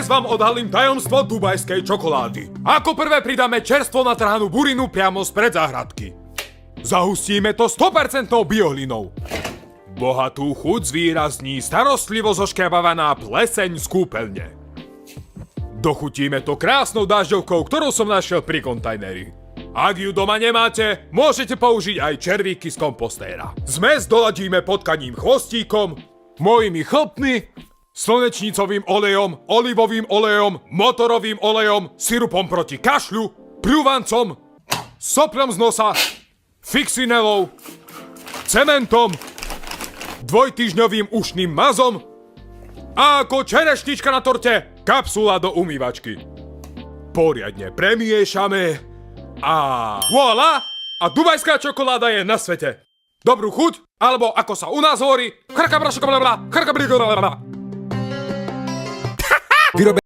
vám odhalím tajomstvo dubajskej čokolády. Ako prvé pridáme čerstvo natrhanú burinu priamo spred záhradky. Zahustíme to 100% biohlinou. Bohatú chuť zvýrazní starostlivo zoškrábavaná pleseň z kúpeľne. Dochutíme to krásnou dážďovkou, ktorú som našiel pri kontajneri. Ak ju doma nemáte, môžete použiť aj červíky z kompostéra. Zmes doladíme potkaním chvostíkom, mojimi chlpmi, slnečnicovým olejom, olivovým olejom, motorovým olejom, sirupom proti kašľu, pľúvancom, soplom z nosa, fixinelou, cementom, dvojtýždňovým ušným mazom a ako čerešnička na torte kapsula do umývačky. Poriadne premiešame a voilà! A dubajská čokoláda je na svete. Dobrú chuť, alebo ako sa u nás hovorí,